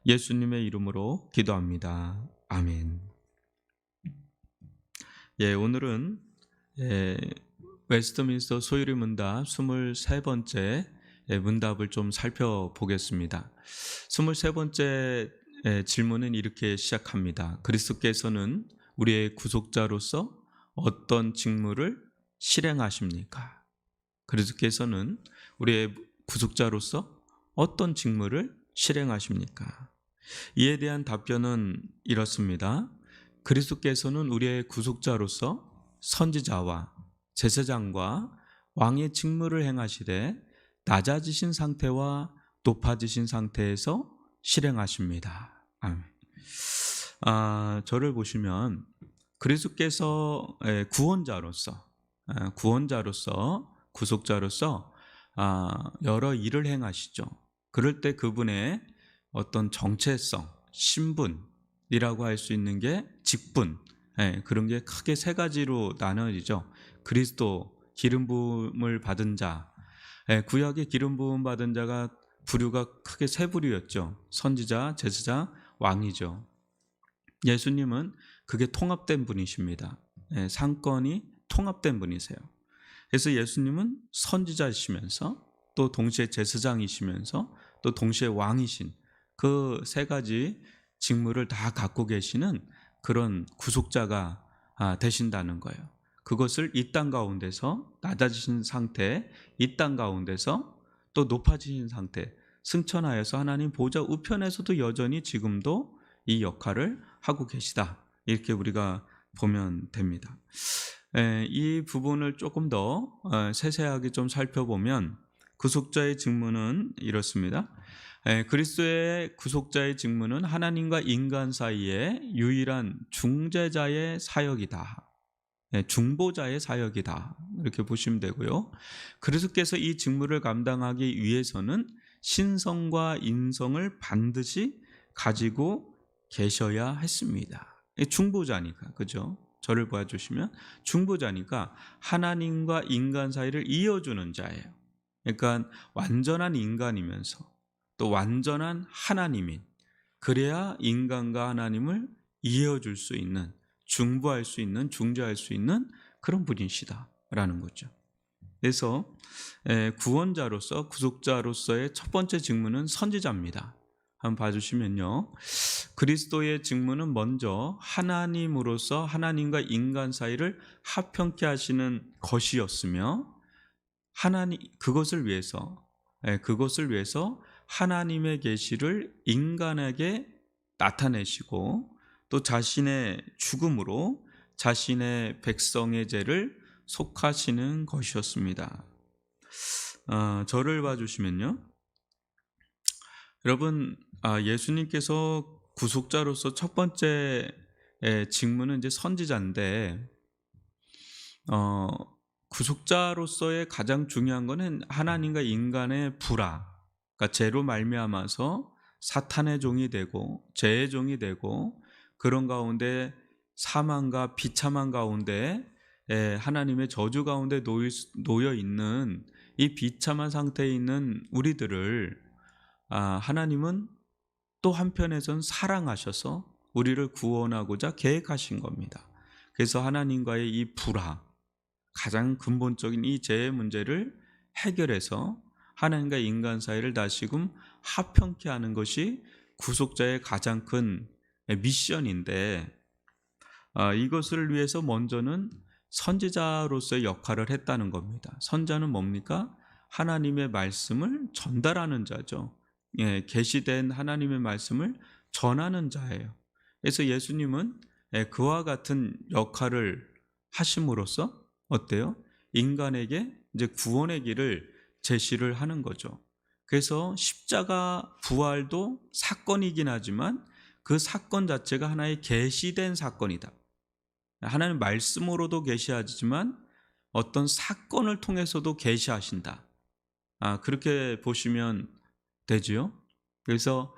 예수님의 이름으로 기도합니다. 아멘. 오늘은 웨스트민스터 소유리 문답 23번째 문답을 좀 살펴보겠습니다. 23번째 질문은 이렇게 시작합니다. 그리스도께서는 우리의 구속자로서 어떤 직무를 실행하십니까? 그리스도께서는 우리의 구속자로서 어떤 직무를 실행하십니까? 이에 대한 답변은 이렇습니다. 그리스도께서는 우리의 구속자로서 선지자와 제사장과 왕의 직무를 행하시되 낮아지신 상태와 높아지신 상태에서 실행하십니다. 아멘. 저를 보시면 그리스도께서 구원자로서 구속자로서 여러 일을 행하시죠. 그럴 때 그분의 어떤 정체성, 신분이라고 할 수 있는 게 직분, 그런 게 크게 세 가지로 나눠지죠. 그리스도 기름 부음을 받은 자, 구약의 기름 부음 받은 자가 부류가 크게 세 부류였죠. 선지자, 제사장, 왕이죠. 예수님은 그게 통합된 분이십니다. 상권이 통합된 분이세요. 그래서 예수님은 선지자이시면서 또 동시에 제사장이시면서 또 동시에 왕이신 그 세 가지 직무를 다 갖고 계시는 그런 구속자가 되신다는 거예요. 그것을 이 땅 가운데서 낮아지신 상태, 이 땅 가운데서 또 높아지신 상태, 승천하여서 하나님 보좌 우편에서도 여전히 지금도 이 역할을 하고 계시다. 이렇게 우리가 보면 됩니다. 이 부분을 조금 더 세세하게 좀 살펴보면 구속자의 직무는 이렇습니다. 그리스도의 구속자의 직무는 하나님과 인간 사이의 유일한 중재자의 사역이다. 중보자의 사역이다. 이렇게 보시면 되고요. 그리스도께서 이 직무를 감당하기 위해서는 신성과 인성을 반드시 가지고 계셔야 했습니다. 중보자니까, 그죠? 저를 봐주시면 중보자니까 하나님과 인간 사이를 이어주는 자예요. 그러니까 완전한 인간이면서 또 완전한 하나님인, 그래야 인간과 하나님을 이어줄 수 있는, 중보할 수 있는, 중재할 수 있는 그런 분이시다라는 거죠. 그래서 구원자로서, 구속자로서의 첫 번째 직무는 선지자입니다. 한번 봐주시면요, 그리스도의 직무는 먼저 하나님으로서 하나님과 인간 사이를 합평케 하시는 것이었으며, 그것을 위해서 하나님의 계시를 인간에게 나타내시고 또 자신의 죽음으로 자신의 백성의 죄를 속하시는 것이었습니다. 저를 봐주시면요, 여러분, 예수님께서 구속자로서 첫 번째 직무는 이제 선지자인데, 구속자로서의 가장 중요한 것은 하나님과 인간의 불화, 그러니까 죄로 말미암아서 사탄의 종이 되고 죄의 종이 되고 그런 가운데 사망과 비참한 가운데 하나님의 저주 가운데 놓여 있는 이 비참한 상태에 있는 우리들을 하나님은 또 한편에선 사랑하셔서 우리를 구원하고자 계획하신 겁니다. 그래서 하나님과의 이 불화, 가장 근본적인 이 죄의 문제를 해결해서 하나님과 인간 사이를 다시금 합평케 하는 것이 구속자의 가장 큰 미션인데, 이것을 위해서 먼저는 선지자로서의 역할을 했다는 겁니다. 선자는 뭡니까? 하나님의 말씀을 전달하는 자죠. 계시된 하나님의 말씀을 전하는 자예요. 그래서 예수님은 그와 같은 역할을 하심으로써 어때요? 인간에게 이제 구원의 길을 제시를 하는 거죠. 그래서 십자가 부활도 사건이긴 하지만 그 사건 자체가 하나의 계시된 사건이다. 하나님 말씀으로도 계시하지만 어떤 사건을 통해서도 계시하신다. 그렇게 보시면 되지요. 그래서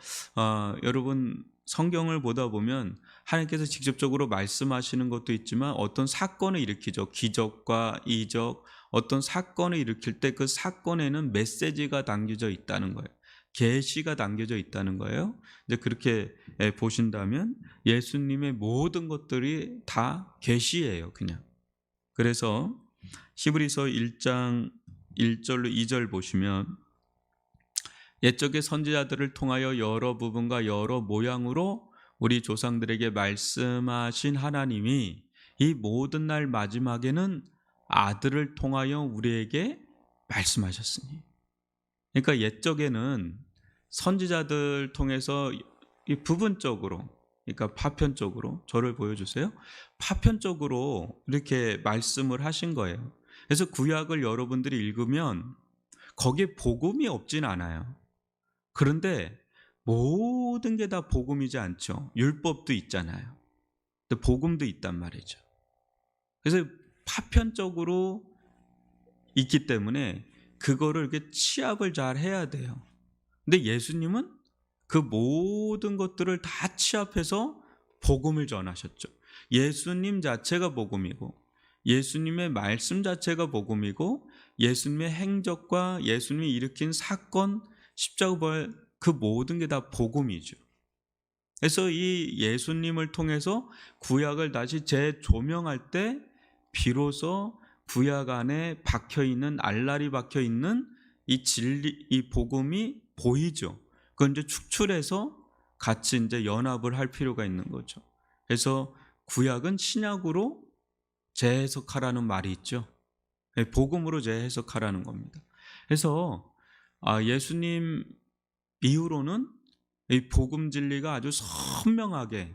여러분, 성경을 보다 보면 하나님께서 직접적으로 말씀하시는 것도 있지만 어떤 사건을 일으키죠. 기적과 이적, 어떤 사건을 일으킬 때 그 사건에는 메시지가 담겨져 있다는 거예요. 계시가 담겨져 있다는 거예요. 이제 그렇게 보신다면 예수님의 모든 것들이 다 계시예요, 그냥. 그래서 히브리서 1장 1절로 2절 보시면 옛적의 선지자들을 통하여 여러 부분과 여러 모양으로 우리 조상들에게 말씀하신 하나님이 이 모든 날 마지막에는 아들을 통하여 우리에게 말씀하셨으니. 그러니까 옛적에는 선지자들 통해서 이 부분적으로, 그러니까 파편적으로, 저를 보여주세요. 파편적으로 이렇게 말씀을 하신 거예요. 그래서 구약을 여러분들이 읽으면 거기에 복음이 없진 않아요. 그런데 모든 게 다 복음이지 않죠. 율법도 있잖아요. 근데 복음도 있단 말이죠. 그래서 파편적으로 있기 때문에 그거를 이렇게 취합을 잘 해야 돼요. 근데 예수님은 그 모든 것들을 다 취합해서 복음을 전하셨죠. 예수님 자체가 복음이고, 예수님의 말씀 자체가 복음이고, 예수님의 행적과 예수님이 일으킨 사건, 십자가부활, 그 모든 게 다 복음이죠. 그래서 이 예수님을 통해서 구약을 다시 재조명할 때 비로소 구약 안에 박혀 있는, 알날이 박혀 있는 이 진리, 이 복음이 보이죠. 그건 이제 축출해서 같이 이제 연합을 할 필요가 있는 거죠. 그래서 구약은 신약으로 재해석하라는 말이 있죠. 복음으로 재해석하라는 겁니다. 그래서 예수님 이후로는 이 복음 진리가 아주 선명하게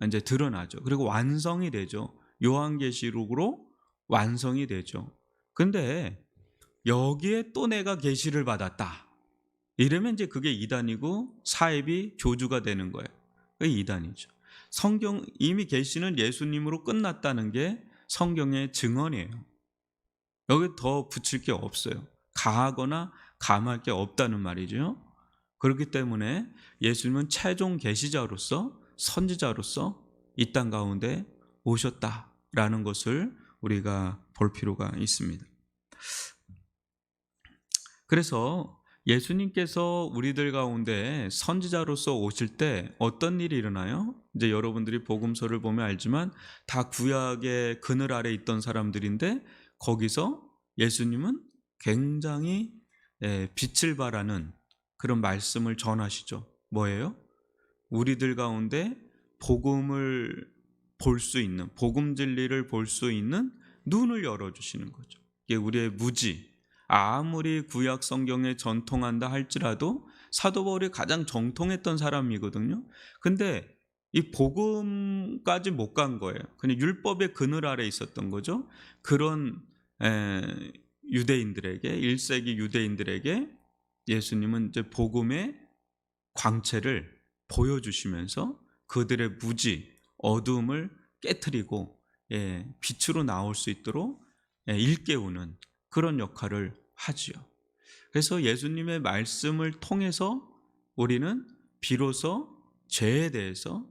이제 드러나죠. 그리고 완성이 되죠. 요한계시록으로 완성이 되죠. 근데 여기에 또 내가 계시를 받았다. 이러면 이제 그게 이단이고 사입이 교주가 되는 거예요. 그게 이단이죠. 성경 이미 계시는 예수님으로 끝났다는 게 성경의 증언이에요. 여기 더 붙일 게 없어요. 가하거나 감할 게 없다는 말이죠. 그렇기 때문에 예수님은 최종 계시자로서 선지자로서 이 땅 가운데 오셨다라는 것을 우리가 볼 필요가 있습니다. 그래서 예수님께서 우리들 가운데 선지자로서 오실 때 어떤 일이 일어나요? 이제 여러분들이 복음서를 보면 알지만 다 구약의 그늘 아래 있던 사람들인데 거기서 예수님은 굉장히 빛을 발하는 그런 말씀을 전하시죠. 뭐예요? 우리들 가운데 복음을 볼 수 있는, 복음 진리를 볼 수 있는 눈을 열어주시는 거죠. 이게 우리의 무지. 아무리 구약 성경에 전통한다 할지라도 사도 바울이 가장 정통했던 사람이거든요. 근데 이 복음까지 못 간 거예요. 그냥 율법의 그늘 아래 있었던 거죠. 그런 유대인들에게, 1세기 유대인들에게 예수님은 이제 복음의 광채를 보여주시면서 그들의 무지, 어두움을 깨트리고 빛으로 나올 수 있도록 일깨우는 그런 역할을 하지요. 그래서 예수님의 말씀을 통해서 우리는 비로소 죄에 대해서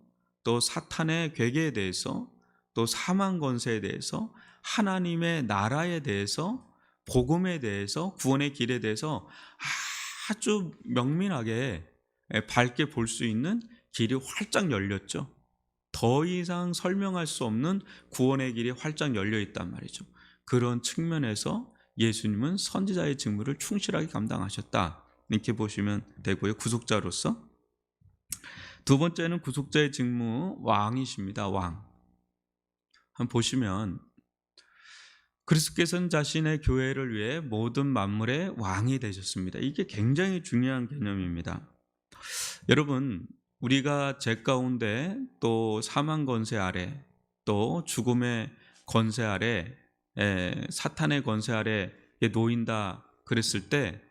또 사탄의 괴계에 대해서 또 사망 권세에 대해서 하나님의 나라에 대해서 복음에 대해서 구원의 길에 대해서 아주 명민하게 밝게 볼 수 있는 길이 활짝 열렸죠. 더 이상 설명할 수 없는 구원의 길이 활짝 열려 있단 말이죠. 그런 측면에서 예수님은 선지자의 직무를 충실하게 감당하셨다. 이렇게 보시면 되고요. 구속자로서. 두 번째는 구속자의 직무, 왕이십니다. 왕. 한번 보시면 그리스도께서는 자신의 교회를 위해 모든 만물의 왕이 되셨습니다. 이게 굉장히 중요한 개념입니다. 여러분, 우리가 죄 가운데 또 사망 권세 아래 또 죽음의 권세 아래 사탄의 권세 아래 놓인다 그랬을 때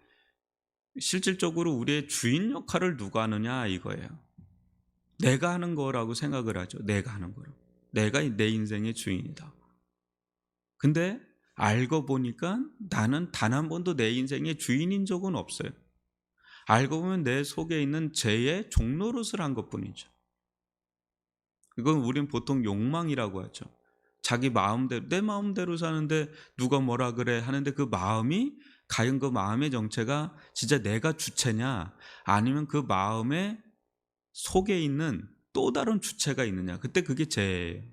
실질적으로 우리의 주인 역할을 누가 하느냐 이거예요. 내가 하는 거라고 생각을 하죠. 내가 하는 거로. 내가 내 인생의 주인이다. 근데 알고 보니까 나는 단 한 번도 내 인생의 주인인 적은 없어요. 알고 보면 내 속에 있는 죄의 종노릇을 한 것뿐이죠. 이건 우린 보통 욕망이라고 하죠. 자기 마음대로, 내 마음대로 사는데 누가 뭐라 그래 하는데 그 마음이 과연 그 마음의 정체가 진짜 내가 주체냐, 아니면 그 마음의 속에 있는 또 다른 주체가 있느냐. 그때 그게 죄예요.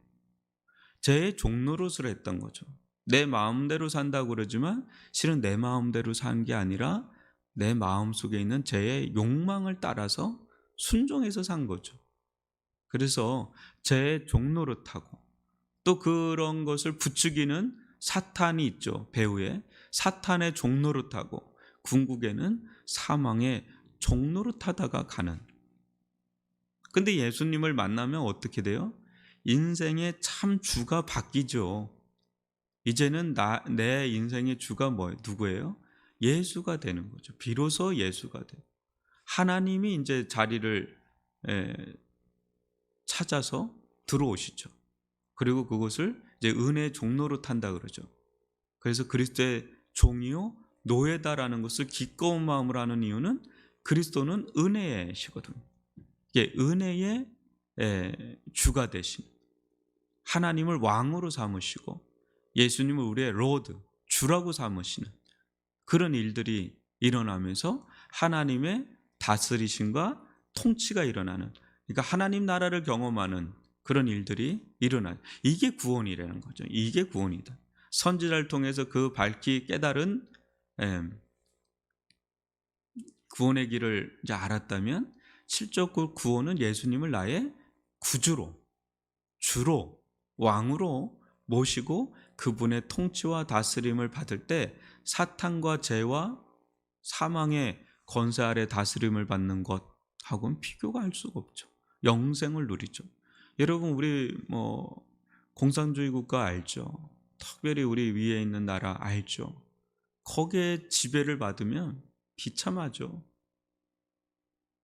죄의 종노릇을 했던 거죠. 내 마음대로 산다고 그러지만 실은 내 마음대로 산 게 아니라 내 마음 속에 있는 죄의 욕망을 따라서 순종해서 산 거죠. 그래서 죄의 종노릇하고 또 그런 것을 부추기는 사탄이 있죠. 배후에 사탄의 종노릇하고 궁극에는 사망의 종노릇하다가 가는. 근데 예수님을 만나면 어떻게 돼요? 인생의 참 주가 바뀌죠. 이제는 내 인생의 주가 뭐예요? 누구예요? 예수가 되는 거죠. 비로소 예수가 돼요. 하나님이 이제 자리를 찾아서 들어오시죠. 그리고 그것을 이제 은혜의 종로로 탄다 그러죠. 그래서 그리스도의 종이요 노예다라는 것을 기꺼운 마음으로 하는 이유는 그리스도는 은혜시거든요. 이게 은혜의 주가 되신 하나님을 왕으로 삼으시고 예수님을 우리의 로드, 주라고 삼으시는 그런 일들이 일어나면서 하나님의 다스리심과 통치가 일어나는, 그러니까 하나님 나라를 경험하는 그런 일들이 일어나요. 이게 구원이라는 거죠. 이게 구원이다. 선지자를 통해서 그 밝히 깨달은 구원의 길을 이제 알았다면 실적 그 구원은 예수님을 나의 구주로, 주로, 왕으로 모시고 그분의 통치와 다스림을 받을 때 사탄과 죄와 사망의 권세 아래 다스림을 받는 것하고는 비교가 할 수가 없죠. 영생을 누리죠. 여러분 우리 공산주의 국가 알죠? 특별히 우리 위에 있는 나라 알죠? 거기에 지배를 받으면 비참하죠.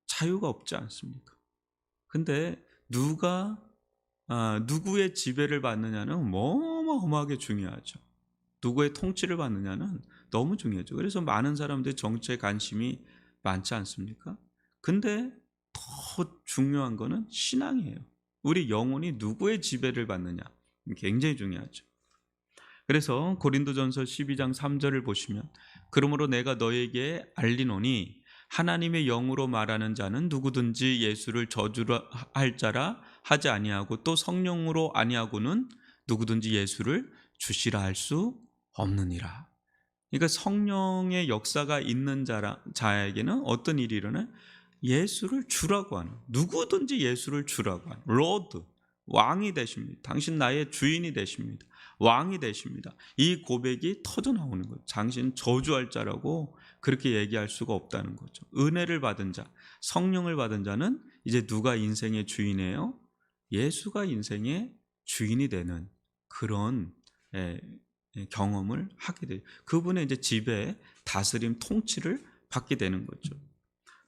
자유가 없지 않습니까? 근데 누구의 지배를 받느냐는 어마어마하게 중요하죠. 누구의 통치를 받느냐는 너무 중요하죠. 그래서 많은 사람들이 정치에 관심이 많지 않습니까? 근데 더 중요한 거는 신앙이에요. 우리 영혼이 누구의 지배를 받느냐 굉장히 중요하죠. 그래서 고린도전서 12장 3절을 보시면 그러므로 내가 너에게 알리노니 하나님의 영으로 말하는 자는 누구든지 예수를 저주라 할 자라 하지 아니하고 또 성령으로 아니하고는 누구든지 예수를 주시라 할 수 없느니라. 그러니까 성령의 역사가 있는 자에게는 어떤 일이 일어나요? 예수를 주라고 하는, 누구든지 예수를 주라고 하는 로드, 왕이 되십니다. 당신 나의 주인이 되십니다. 왕이 되십니다. 이 고백이 터져 나오는 거죠. 당신 저주할 자라고 그렇게 얘기할 수가 없다는 거죠. 은혜를 받은 자, 성령을 받은 자는 이제 누가 인생의 주인이에요? 예수가 인생의 주인이 되는 그런 경험을 하게 돼요. 그분의 이제 지배, 다스림, 통치를 받게 되는 거죠.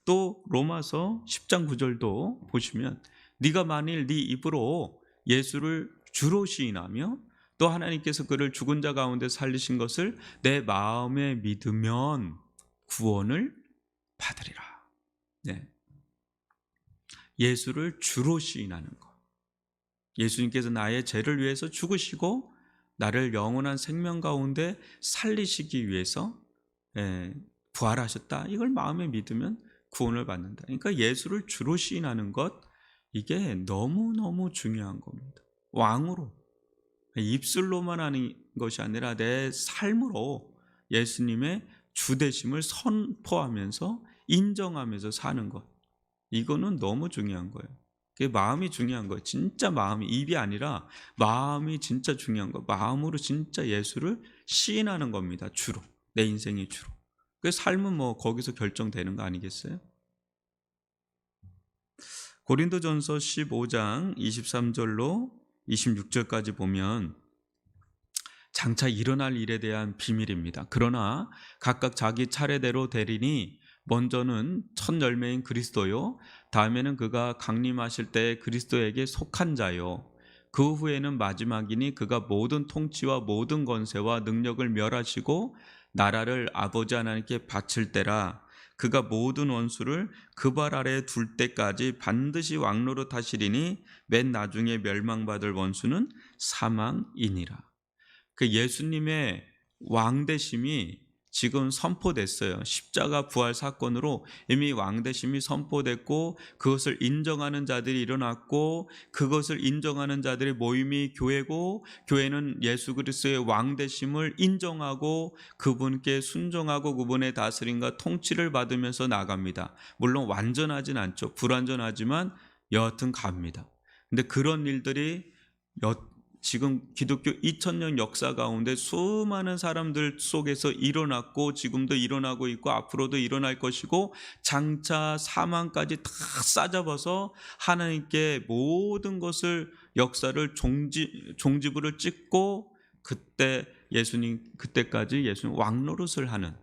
또 로마서 10장 9절도 보시면 네가 만일 네 입으로 예수를 주로 시인하며 또 하나님께서 그를 죽은 자 가운데 살리신 것을 내 마음에 믿으면 구원을 받으리라. 네. 예수를 주로 시인하는 것. 예수님께서 나의 죄를 위해서 죽으시고 나를 영원한 생명 가운데 살리시기 위해서 부활하셨다. 이걸 마음에 믿으면 구원을 받는다. 그러니까 예수를 주로 시인하는 것, 이게 너무너무 중요한 겁니다. 왕으로, 입술로만 하는 것이 아니라 내 삶으로 예수님의 주되심을 선포하면서 인정하면서 사는 것, 이거는 너무 중요한 거예요. 그게 마음이 중요한 거예요. 진짜 마음이, 입이 아니라 마음이 진짜 중요한 거예요. 마음으로 진짜 예수를 시인하는 겁니다. 주로, 내 인생의 주로. 그 삶은 거기서 결정되는 거 아니겠어요? 고린도전서 15장 23절로 26절까지 보면 장차 일어날 일에 대한 비밀입니다. 그러나 각각 자기 차례대로 되리니 먼저는 첫 열매인 그리스도요, 다음에는 그가 강림하실 때 그리스도에게 속한 자요, 그 후에는 마지막이니 그가 모든 통치와 모든 권세와 능력을 멸하시고 나라를 아버지 하나님께 바칠 때라. 그가 모든 원수를 그 발 아래에 둘 때까지 반드시 왕노릇 하시리니 맨 나중에 멸망받을 원수는 사망이니라. 그 예수님의 왕되심이 지금 선포됐어요. 십자가 부활 사건으로 이미 왕되심이 선포됐고 그것을 인정하는 자들이 일어났고 그것을 인정하는 자들의 모임이 교회고 교회는 예수 그리스도의 왕되심을 인정하고 그분께 순종하고 그분의 다스림과 통치를 받으면서 나갑니다. 물론 완전하진 않죠. 불완전하지만 여하튼 갑니다. 근데 그런 일들이 지금 기독교 2000년 역사 가운데 수많은 사람들 속에서 일어났고 지금도 일어나고 있고 앞으로도 일어날 것이고 장차 사망까지 다 싸잡아서 하나님께 모든 것을 역사를 종지부를 찍고 그때까지 예수님 왕노릇을 하는,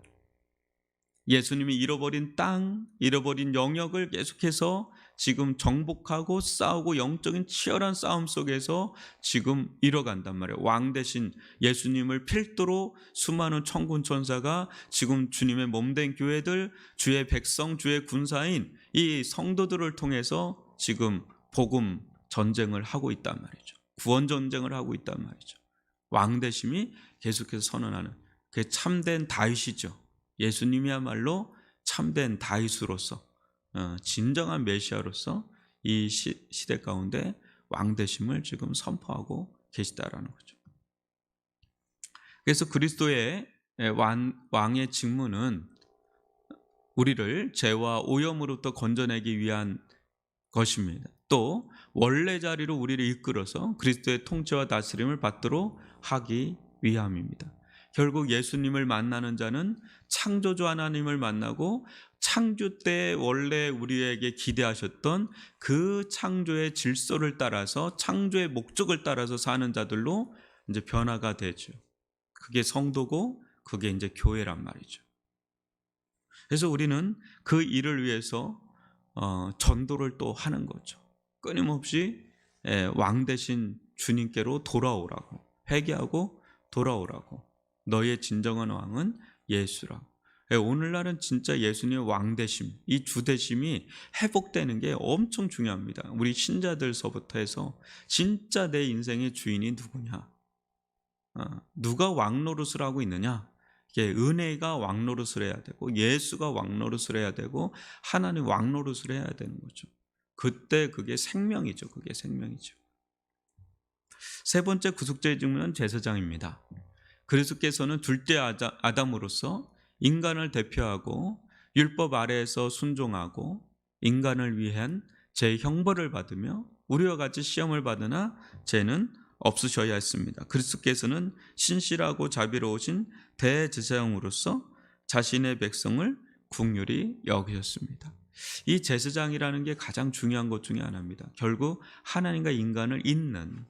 예수님이 잃어버린 땅, 잃어버린 영역을 계속해서 지금 정복하고 싸우고 영적인 치열한 싸움 속에서 지금 이뤄간단 말이에요. 왕 대신 예수님을 필두로 수많은 천군 천사가 지금 주님의 몸된 교회들, 주의 백성, 주의 군사인 이 성도들을 통해서 지금 복음 전쟁을 하고 있단 말이죠. 구원 전쟁을 하고 있단 말이죠. 왕 대심이 계속해서 선언하는 그게 참된 다윗이죠. 예수님이야말로 참된 다윗으로서 진정한 메시아로서 이 시대 가운데 왕되심을 지금 선포하고 계시다라는 거죠. 그래서 그리스도의 왕의 직무는 우리를 죄와 오염으로부터 건져내기 위한 것입니다. 또 원래 자리로 우리를 이끌어서 그리스도의 통치와 다스림을 받도록 하기 위함입니다. 결국 예수님을 만나는 자는 창조주 하나님을 만나고 창조 때 원래 우리에게 기대하셨던 그 창조의 질서를 따라서 창조의 목적을 따라서 사는 자들로 이제 변화가 되죠. 그게 성도고 그게 이제 교회란 말이죠. 그래서 우리는 그 일을 위해서 전도를 또 하는 거죠. 끊임없이 왕 대신 주님께로 돌아오라고, 회개하고 돌아오라고. 너의 진정한 왕은 예수라고. 오늘날은 진짜 예수님의 왕되심, 이 주되심이 회복되는 게 엄청 중요합니다. 우리 신자들서부터 해서 진짜 내 인생의 주인이 누구냐, 누가 왕노릇을 하고 있느냐. 이게 은혜가 왕노릇을 해야 되고 예수가 왕노릇을 해야 되고 하나님 왕노릇을 해야 되는 거죠. 그때 그게 생명이죠. 그게 생명이죠. 세 번째 구속자의 직무는 제사장입니다. 그리스도께서는 둘째 아담으로서 인간을 대표하고 율법 아래에서 순종하고 인간을 위한 제 형벌을 받으며 우리와 같이 시험을 받으나 죄는 없으셔야 했습니다. 그리스도께서는 신실하고 자비로우신 대제사장으로서 자신의 백성을 긍휼히 여기셨습니다. 이 제사장이라는 게 가장 중요한 것 중에 하나입니다. 결국 하나님과 인간을 잇는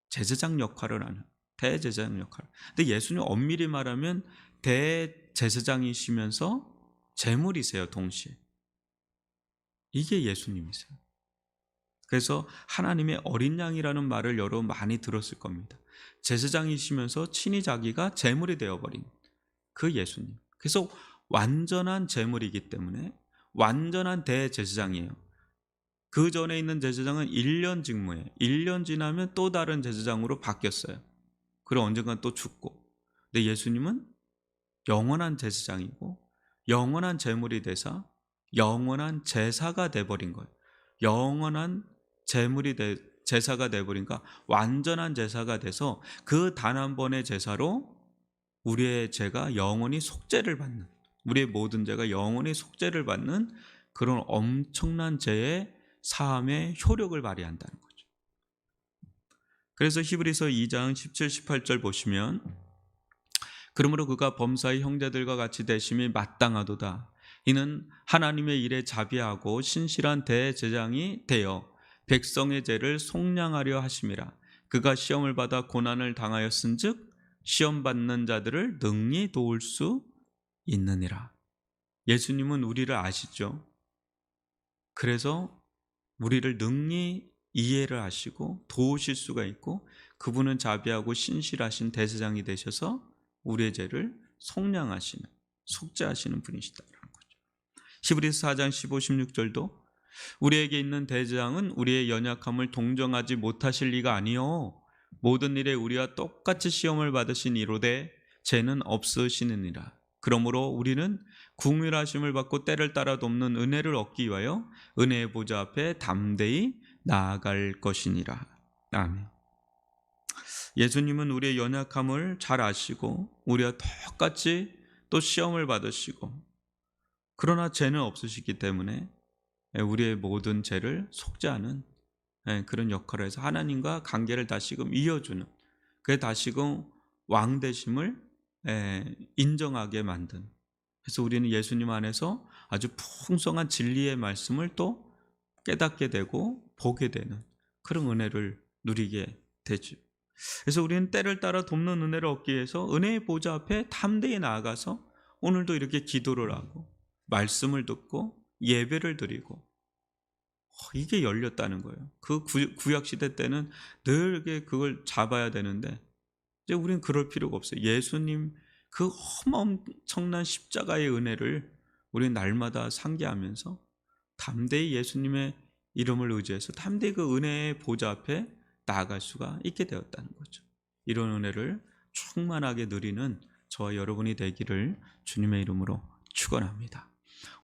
제사장 역할을 하는 대제사장 역할. 근데 예수님 엄밀히 말하면 대제사장이시면서 제물이세요, 동시에. 이게 예수님이세요. 그래서 하나님의 어린 양이라는 말을 여러분 많이 들었을 겁니다. 제사장이시면서 친히 자기가 제물이 되어버린 그 예수님. 그래서 완전한 제물이기 때문에 완전한 대제사장이에요. 그 전에 있는 제사장은 1년 직무예요. 1년 지나면 또 다른 제사장으로 바뀌었어요. 그리고 언젠간 또 죽고. 근데 예수님은 영원한 제사장이고 영원한 제물이 되사 영원한 제사가 돼버린 거예요. 영원한 제사가 돼버리니까 완전한 제사가 돼서 그 단 한 번의 제사로 우리의 죄가 영원히 속죄를 받는, 우리의 모든 죄가 영원히 속죄를 받는 그런 엄청난 죄의 사함의 효력을 발휘한다는 거죠. 그래서 히브리서 2장 17, 18절 보시면 그러므로 그가 범사의 형제들과 같이 되심이 마땅하도다. 이는 하나님의 일에 자비하고 신실한 대제장이 되어 백성의 죄를 속량하려 하심이라. 그가 시험을 받아 고난을 당하였은즉 시험 받는 자들을 능히 도울 수 있느니라. 예수님은 우리를 아시죠? 그래서 우리를 능히 이해를 하시고 도우실 수가 있고 그분은 자비하고 신실하신 대제장이 되셔서 우리의 죄를 속량하시는, 속죄하시는 분이시다라는 거죠. 히브리서 4장 15, 16절도 우리에게 있는 대제장은 우리의 연약함을 동정하지 못하실 리가 아니요 모든 일에 우리와 똑같이 시험을 받으신 이로되 죄는 없으시느니라. 그러므로 우리는 긍휼하심을 받고 때를 따라 돕는 은혜를 얻기 위하여 은혜의 보좌 앞에 담대히 나아갈 것이니라. 아멘. 예수님은 우리의 연약함을 잘 아시고 우리와 똑같이 또 시험을 받으시고, 그러나 죄는 없으시기 때문에 우리의 모든 죄를 속죄하는 그런 역할을 해서 하나님과 관계를 다시금 이어주는, 그 다시금 왕 되심을 인정하게 만든, 그래서 우리는 예수님 안에서 아주 풍성한 진리의 말씀을 또 깨닫게 되고 보게 되는 그런 은혜를 누리게 되죠. 그래서 우리는 때를 따라 돕는 은혜를 얻기 위해서 은혜의 보좌 앞에 담대히 나아가서 오늘도 이렇게 기도를 하고 말씀을 듣고 예배를 드리고, 이게 열렸다는 거예요. 그 구약 시대 때는 늘 그걸 잡아야 되는데 이제 우리는 그럴 필요가 없어요. 예수님 그 엄청난 십자가의 은혜를 우리 날마다 상기하면서 담대히 예수님의 이름을 의지해서 담대히 그 은혜의 보좌 앞에 나아갈 수가 있게 되었다는 거죠. 이런 은혜를 충만하게 누리는 저와 여러분이 되기를 주님의 이름으로 축원합니다.